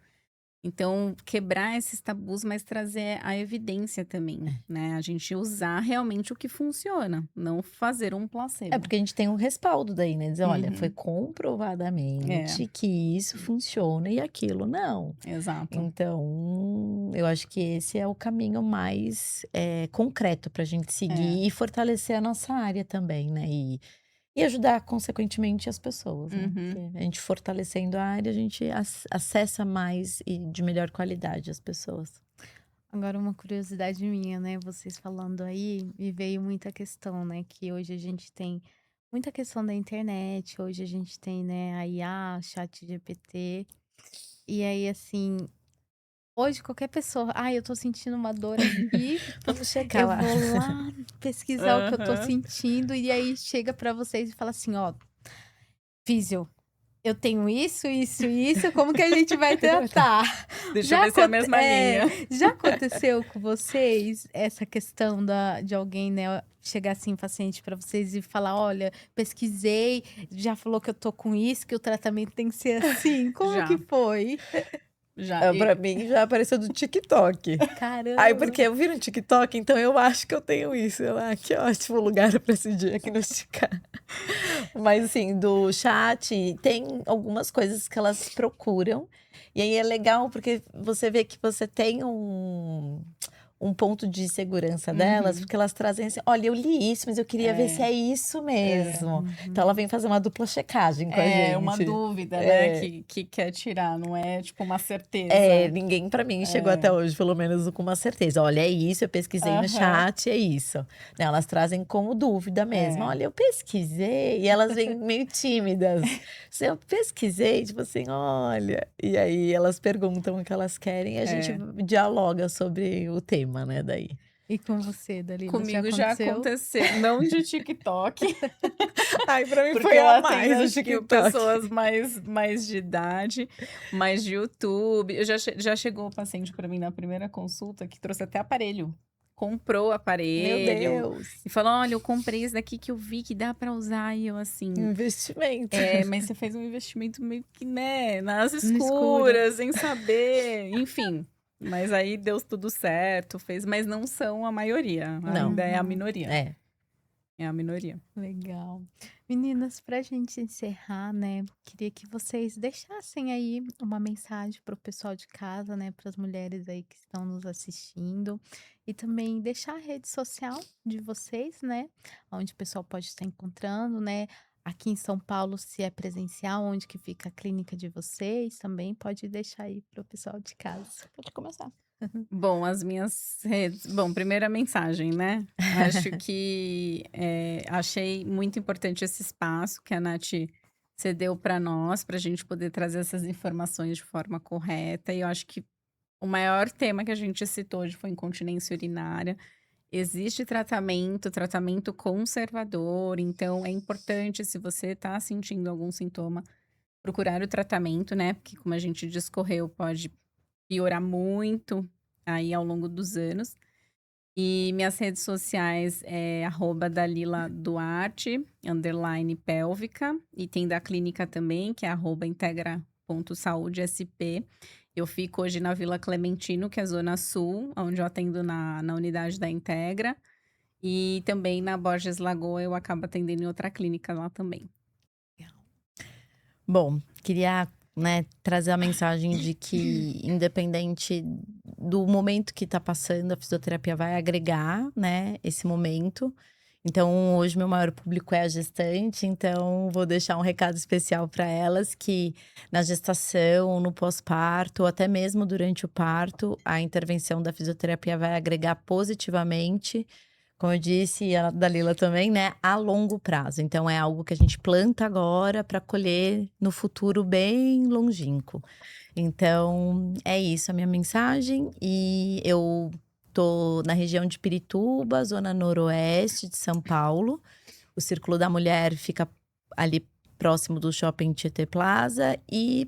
Então, quebrar esses tabus, mas trazer a evidência também, né? A gente usar realmente o que funciona, não fazer um É, placebo. porque a gente tem um respaldo daí, né, dizer: "Olha, foi Uhum. É, comprovadamente que isso funciona e aquilo não". exato. Então, eu acho que esse é o caminho mais, concreto para a gente É. seguir e fortalecer a nossa área também, né, e ajudar consequentemente as pessoas, né, porque Uhum. a gente fortalecendo a área, a gente acessa mais e de melhor qualidade as pessoas. Agora uma curiosidade minha, né, vocês falando aí, me veio muita questão, né, que hoje a gente tem muita questão da internet, hoje a gente tem, né, a IA, ChatGPT, e aí, assim, hoje qualquer pessoa: "Ai, eu tô sentindo uma dor aqui", Vamos chegar eu lá. vou lá pesquisar o que eu tô Aham. sentindo, e aí chega pra vocês e fala assim: "Ó, físio, eu tenho isso, isso e isso, como que a gente vai tratar?". Deixa eu ver se é a mesma linha. Já aconteceu com vocês essa questão de alguém, né, chegar assim, paciente para vocês e falar: "Olha, pesquisei, já falou que eu tô com isso, que o tratamento tem que ser assim". Como que Já, foi? já. Pra mim já apareceu do TikTok. Aí, porque Caramba! eu vi no TikTok, então eu acho que eu tenho isso. Eu: "Ah, que ótimo lugar para se diagnosticar". Mas assim, do chat, tem algumas coisas que elas procuram, e aí é legal porque você vê que você tem um ponto de segurança delas, Uhum. porque elas trazem assim: "Olha, eu li isso, mas eu queria ver se É, é isso é. mesmo". Então ela Uhum. vem fazer uma dupla checagem com a É uma gente. dúvida, né, É. que quer tirar, não é tipo uma É, certeza. ninguém pra mim chegou É. até hoje, pelo menos com uma certeza. "Olha, é isso, eu pesquisei no Aham. chat, é isso". Né, elas trazem como dúvida mesmo: É. "Olha, eu pesquisei", e elas vêm meio tímidas. "Se eu pesquisei", tipo assim: "Olha", e aí elas perguntam o que elas querem e a gente É. dialoga sobre o tema, né, daí. E com você, Dalila, já Comigo já aconteceu? aconteceu, não de TikTok, Ai, pra mim porque foi eu a atendo mais o acho que TikTok. pessoas mais de idade, mais de YouTube. Eu já chegou o paciente para mim na primeira consulta que trouxe até aparelho, comprou o Meu aparelho Deus, e falou: "Olha, eu comprei esse daqui que eu vi que dá para usar", e eu assim: investimento. "É, mas você fez um investimento meio que, né, nas No escuro. escuras, sem saber", enfim. Mas aí deu tudo certo, fez, mas não são a maioria, Não, ainda é a Uhum. minoria, é. é a minoria. Legal. Meninas, para a gente encerrar, né, queria que vocês deixassem aí uma mensagem para o pessoal de casa, né, para as mulheres aí que estão nos assistindo, e também deixar a rede social de vocês, né, onde o pessoal pode estar encontrando, né. Aqui em São Paulo, se é presencial, onde que fica a clínica de vocês, também pode deixar aí para o pessoal de casa. Pode começar. Bom, as minhas redes, bom, primeira mensagem, né, acho que, achei muito importante esse espaço que a Nath cedeu para nós, para a gente poder trazer essas informações de forma correta, e eu acho que O maior tema que a gente citou hoje foi incontinência urinária. Existe tratamento conservador, então é importante, se você está sentindo algum sintoma, procurar o tratamento, né? Porque, como a gente discorreu, pode piorar muito aí ao longo dos anos. E minhas redes sociais é @DalilaDuarte, _pélvica. E tem da clínica também, que é @integra.saudesp. Eu fico hoje na Vila Clementino, que é Zona Sul, onde eu atendo na unidade da Integra. E também na Borges Lagoa eu acabo atendendo em outra clínica lá também. Bom, queria, né, trazer a mensagem de que, independente do momento que tá passando, a fisioterapia vai agregar, né, esse momento. Então, hoje meu maior público é a gestante, então vou deixar um recado especial para elas que na gestação, no pós-parto, ou até mesmo durante o parto, a intervenção da fisioterapia vai agregar positivamente, como eu disse, e a Dalila também, né, a longo prazo. Então é algo que a gente planta agora para colher no futuro bem longínquo. Então é isso a minha mensagem. E eu tô na região de Pirituba, zona noroeste de São Paulo. O Círculo da Mulher fica ali próximo do Shopping Tietê Plaza. E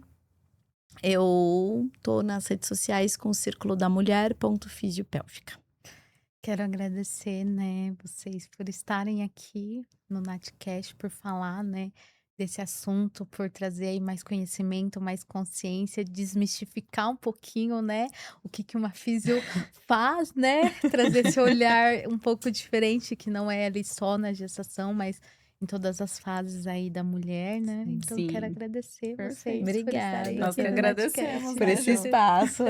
eu tô nas redes sociais com Círculo da Mulher @fisiopélvica. Quero agradecer, né, vocês por estarem aqui no Natcast, por falar, né, desse assunto, por trazer aí mais conhecimento, mais consciência, desmistificar um pouquinho, né, o que que uma físio faz, né, trazer esse olhar um pouco diferente, que não é ali só na gestação, mas em todas as fases aí da mulher, né. Então quero Sim, agradecer perfeito. vocês por estarem Obrigada Nós aqui que no agradecemos, Natcast. por né, esse Jo? espaço,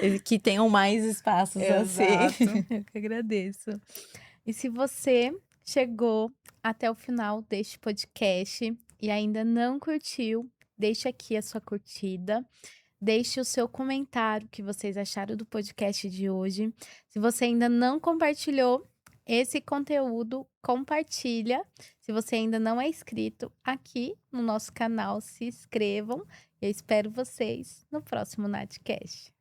e que tenham mais espaços assim. Exato. Eu que agradeço. E se você chegou até o final deste podcast e ainda não curtiu, deixe aqui a sua curtida, deixe o seu comentário, o que vocês acharam do podcast de hoje. Se você ainda não compartilhou esse conteúdo, compartilha. Se você ainda não é inscrito aqui no nosso canal, se inscrevam. Eu espero vocês no próximo Natcast.